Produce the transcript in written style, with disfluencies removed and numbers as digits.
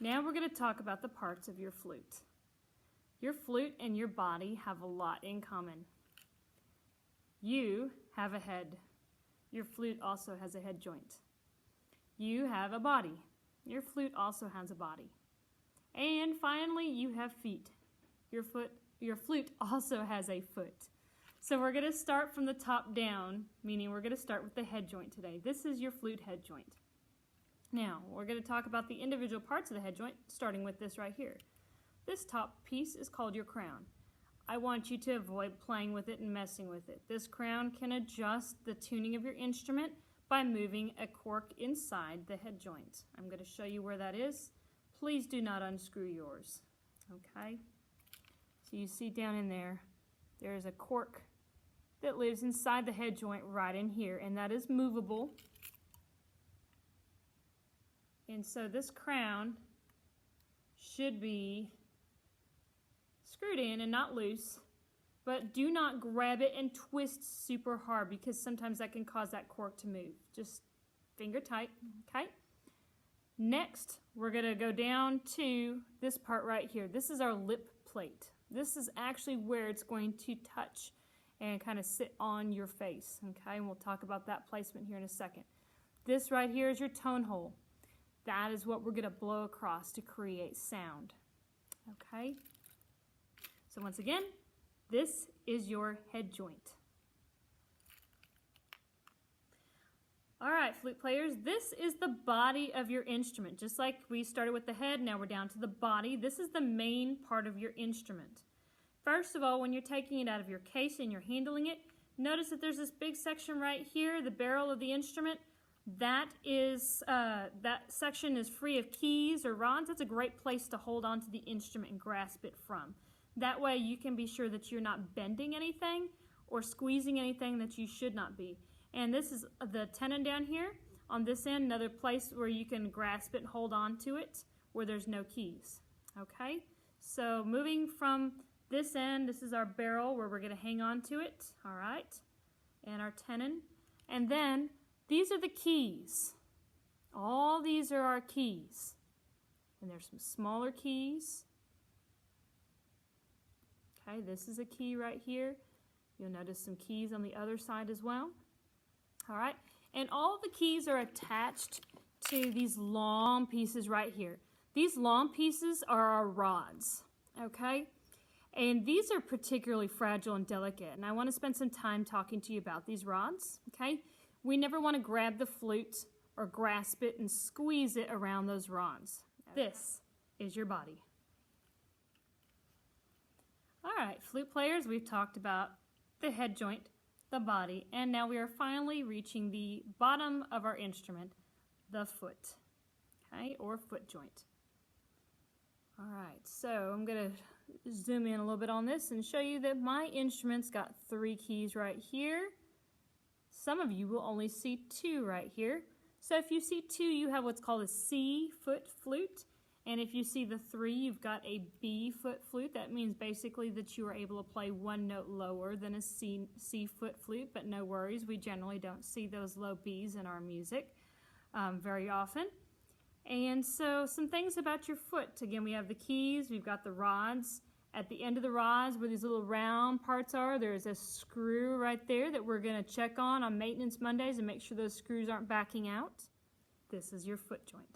Now we're going to talk about the parts of your flute. Your flute and your body have a lot in common. You have a head. Your flute also has a head joint. You have a body. Your flute also has a body. And finally, you have feet. Your flute also has a foot. So we're going to start from the top down, meaning we're going to start with the head joint today. This is your flute head joint. Now, we're going to talk about the individual parts of the head joint, starting with this right here. This top piece is called your crown. I want you to avoid playing with it and messing with it. This crown can adjust the tuning of your instrument by moving a cork inside the head joint. I'm going to show you where that is. Please do not unscrew yours. Okay? So you see down in there, there's a cork that lives inside the head joint right in here, and that is movable. And so this crown should be screwed in and not loose, but do not grab it and twist super hard because sometimes that can cause that cork to move. Just finger tight, okay? Next, we're going to go down to this part right here. This is our lip plate. This is actually where it's going to touch and kind of sit on your face, okay? And we'll talk about that placement here in a second. This right here is your tone hole. That is what we're going to blow across to create sound, okay? So once again, this is your head joint. All right, flute players, this is the body of your instrument. Just like we started with the head, now we're down to the body. This is the main part of your instrument. First of all, when you're taking it out of your case and you're handling it, notice that there's this big section right here, the barrel of the instrument. That section is free of keys or rods. That's a great place to hold onto the instrument and grasp it from. That way you can be sure that you're not bending anything or squeezing anything that you should not be. And this is the tenon down here. On this end, another place where you can grasp it and hold on to it where there's no keys. Okay? So moving from this end, this is our barrel where we're going to hang on to it. All right? And our tenon. And then these are the keys. All these are our keys. And there's some smaller keys. Okay, this is a key right here. You'll notice some keys on the other side as well. All right, and all the keys are attached to these long pieces right here. These long pieces are our rods, okay? And these are particularly fragile and delicate, and I want to spend some time talking to you about these rods, okay? We never want to grab the flute or grasp it and squeeze it around those rods. This is your body. All right, flute players, we've talked about the head joint, the body, and now we are finally reaching the bottom of our instrument, the foot, okay, or foot joint. All right, so I'm going to zoom in a little bit on this and show you that my instrument's got 3 keys right here. Some of you will only see 2 right here. So if you see 2, you have what's called a C foot flute. And if you see the 3, you've got a B foot flute. That means basically that you are able to play 1 note lower than a C foot flute, but no worries. We generally don't see those low Bs in our music very often. And so some things about your foot. Again, we have the keys, we've got the rods. At the end of the rods where these little round parts are, there's a screw right there that we're going to check on Maintenance Mondays and make sure those screws aren't backing out. This is your foot joint.